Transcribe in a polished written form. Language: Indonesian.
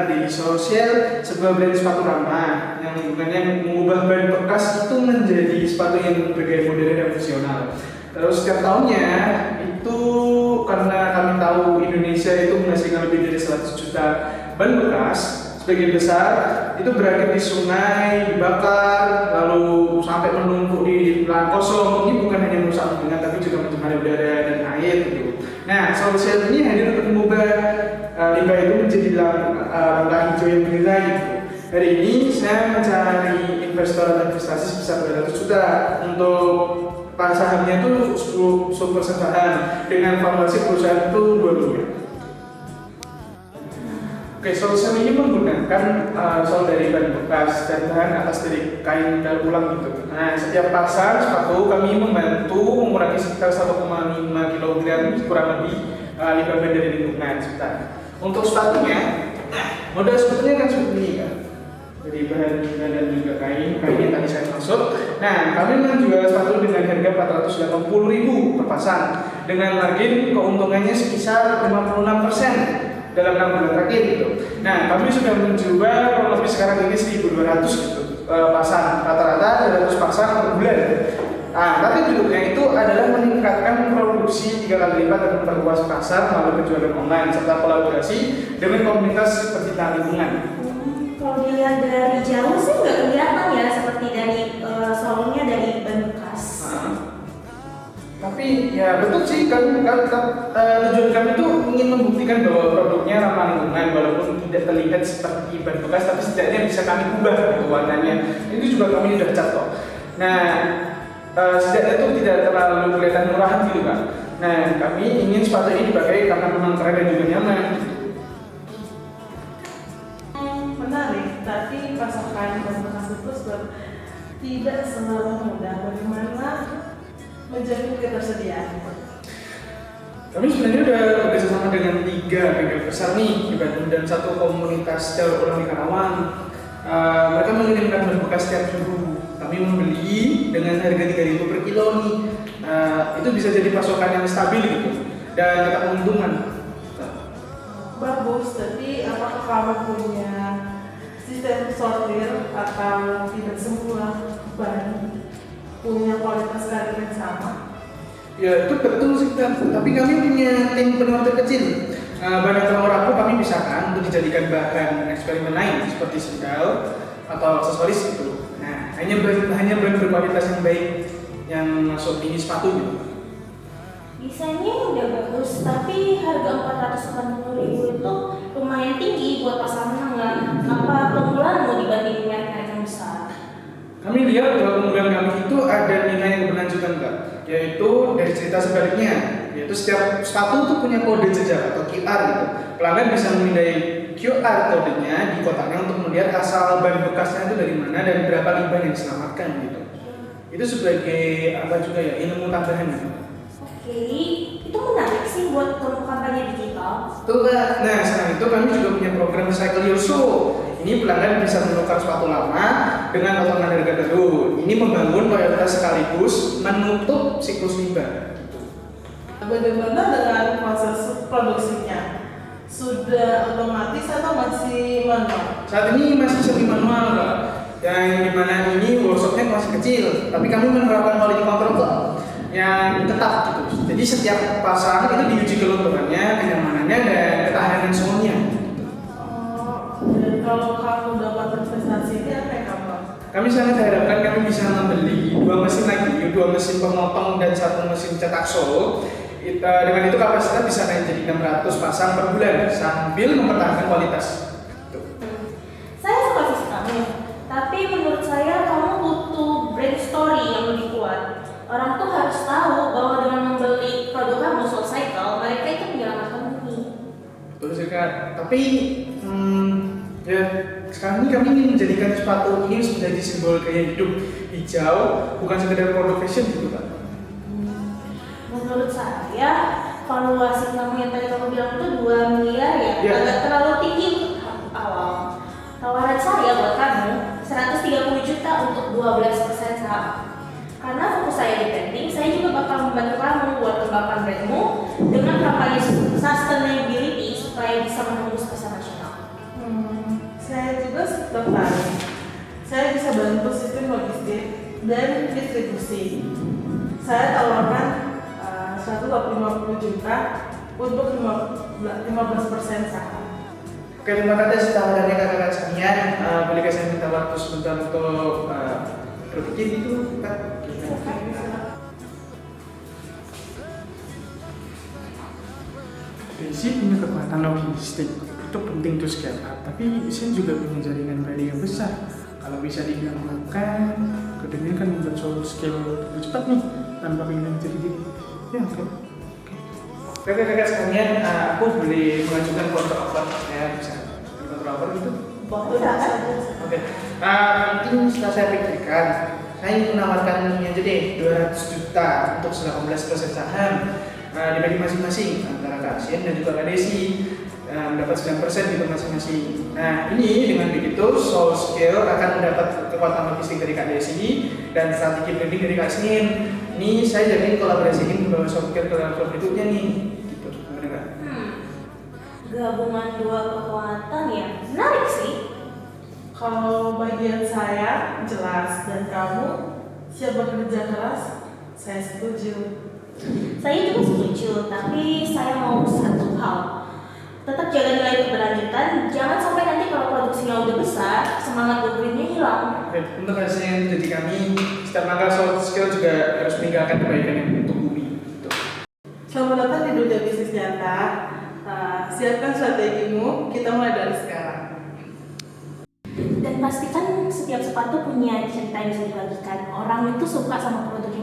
Daily Social, sebuah brand sepatu ramah yang lingkungannya mengubah ban bekas itu menjadi sepatu yang bergaya modern dan fungsional. Terus setiap tahunnya itu karena kami tahu Indonesia itu menghasilkan lebih dari 100 juta ban bekas, sebagian besar itu berakhir di sungai, dibakar, lalu sampai menumpuk di lahan kosong. Ini bukan hanya merusak lingkungan tapi juga mencemari udara dan air gitu. Nah, solusi ini hadir untuk mengubah limbah itu menjadi langkah hijau yang bernilai gitu. Hari ini saya mencari investor atau investasi sebesar 200 juta untuk sahamnya itu 10% saham dengan valuasi perusahaan itu 2 miliar. Oke, solusi ini menggunakan sol dari ban bekas dan bahan atas dari kain daur ulang gitu. Nah, setiap pasang sepatu kami membantu mengurangi sekitar 1,5 kg kurang lebih limbah ban dari lingkungan sekitar. Untuk sepatunya, modal sepatunya kan seperti ini kan, dari bahan dan juga kain yang tadi saya maksud. Nah, kami menjual sepatu dengan harga 480.000 per pasang dengan margin keuntungannya sekitar 56% dalam 6 bulan terakhir gitu. Nah, kami sudah menjual kurang lebih sekarang ini 1.200 gitu pasang, rata-rata 200 pasang per bulan. Nah, tapi bentuknya itu adalah meningkatkan produksi 3 kali lipat dan memperluas pasar melalui penjualan online serta kolaborasi dengan komunitas pecinta lingkungan. Kalau dilihat dari jauh sih nggak kelihatan ya seperti dari solnya dari ban bekas. Tapi ya betul sih kan tujuan kami itu ingin membuktikan bahwa produknya ramah lingkungan walaupun tidak terlihat seperti ban bekas, tapi setidaknya bisa kami ubah gitu warnanya. Itu juga kami sudah cat kok. Nah, setidaknya itu tidak terlalu kelihatan murahan gitu kan. Nah, kami ingin sepatu ini dipakai karena memang keren dan juga nyaman. Menarik, tapi pasokan ban bekas itu tidak selalu mudah. Bagaimana menjamin ketersediaan? Kami sebenarnya udah bekerja sama dengan 3 bengkel besar nih di Bandung dan 1 komunitas daur ulang di Karawang. Mereka mengirimkan ban bekas setiap minggu. Kami membeli dengan harga 3.000 per kilo nih. Itu bisa jadi pasokan yang stabil gitu dan tetap menguntungkan. Bagus, tapi apakah kamu punya sistem sortir atau tidak semua ban punya kualitas karir yang sama? Ya itu betul sih kan, tapi kami punya tim penortir kecil. Bahan telur aku kami pisahkan untuk dijadikan bahan eksperimen lain seperti sendal atau aksesoris itu. Nah, hanya brand berkualitas yang baik yang masuk ini sepatu gitu. Desainnya udah bagus, tapi harga 480.000 itu lumayan tinggi buat pasar menengah. Apa keunggulanmu dibanding merek yang besar? Kami lihat bahwa keunggulan kami itu ada nilai yang berlanjutan Kak, yaitu dari cerita sebaliknya, yaitu setiap sepatu itu punya kode jejak atau QR gitu. Pelanggan bisa memindai QR kodenya di kotaknya untuk melihat asal ban bekasnya itu dari mana dan berapa limbah yang diselamatkan gitu. Itu sebagai apa juga ya, ilmu tambahan gitu. Oke, itu menarik sih buat kampanye digital. Tuh Kak, nah selain itu kami juga punya program Recycle Your Shoe. Ini pelanggan bisa menukar sepatu lama dengan potongan harga baru. Ini membangun loyalitas sekaligus menutup siklus limbah. Bagaimana dengan proses produksinya? Sudah otomatis atau masih manual? Saat ini masih semi manual Kak. Yang dimana ini workshopnya masih kecil, tapi kami menerapkan quality control kok yang ketat gitu. Jadi setiap pasang itu diuji kelenturannya, kenyamanannya dan ketahanan suhunya. Dan kalau kamu dapat investasi ini apa yang kamu? Kami sangat harapkan kami bisa membeli 2 mesin lagi, 2 mesin pemotong dan 1 mesin cetak solo. Dengan itu kapasitas bisa naik jadi 600 pasang per bulan sambil mempertahankan kualitas. Saya suka sih kamu, tapi menurut saya kamu butuh brand story yang lebih kuat. Orang tuh harus tahu bahwa dengan membeli produk kamu Soul Cycle, mereka itu menyelamatkan bumi. Betul sih Kak, tapi ya sekarang ini kami ingin menjadikan sepatu ini menjadi simbol gaya hidup hijau, bukan sekedar produk fashion gitu Kak. Menurut saya, valuasi kamu yang tadi kamu bilang itu 2 miliar ya, agak terlalu tinggi untuk awal. Tawaran saya buat kamu 130 juta untuk 12% saham. Karena fokus saya di branding, saya juga bakal membantu kamu buat kembangkan brandmu dengan kampanye sustainability supaya bisa menembus pasar nasional. dan distribusi. Saya tawarkan 150 juta untuk 15% saham. Oke, terima kasih tawarannya kakak-kakak sekalian. Boleh saya minta waktu sebentar untuk berpikir itu, Kak? Desi punya kekuatan logistik, itu penting tuh scale up. Tapi saya juga punya jaringan value yang besar. Kalau bisa digabungkan, kemudian kan membuat scale lebih cepat nih, tanpa pengen jadi gini. Ya, oke. Kakak-kakak sekalian, aku boleh mengajukan counter offer ya, bisa counter offer gitu. Boleh kan? Oke. Mungkin setelah saya pikirkan, saya ingin menawarkan ini aja deh, 200 juta untuk 18% saham. Dibagi masing-masing antara Kak Asien dan juga Kak Desi, mendapat 9% gitu masing-masing. Nah, ini dengan begitu Soul Scale akan mendapat kekuatan logistik dari Kak Desi dan strategi branding dari Kak Asien. Ini saya jamin kolaborasi ini membawa Soul Scale ke level berikutnya nih. Gitu, gimana Kak? Gabungan dua kekuatan ya, menarik sih. Kalau bagian saya jelas dan kamu siap bekerja keras, saya setuju. Saya juga setuju, tapi saya mau satu hal. Tetap jaga nilai keberlanjutan, jangan sampai nanti kalau produksinya udah besar, semangat go-greennya hilang. Oke, untuk Asien, jadi kami setiap langkah Soul Scale juga harus meninggalkan kebaikan yang untuk bumi. Gitu. Selamat datang di dunia bisnis nyata. Siapkan strategimu, kita mulai dari sekarang. Dan pastikan setiap sepatu punya cerita yang bisa dibagikan. Orang itu suka sama produk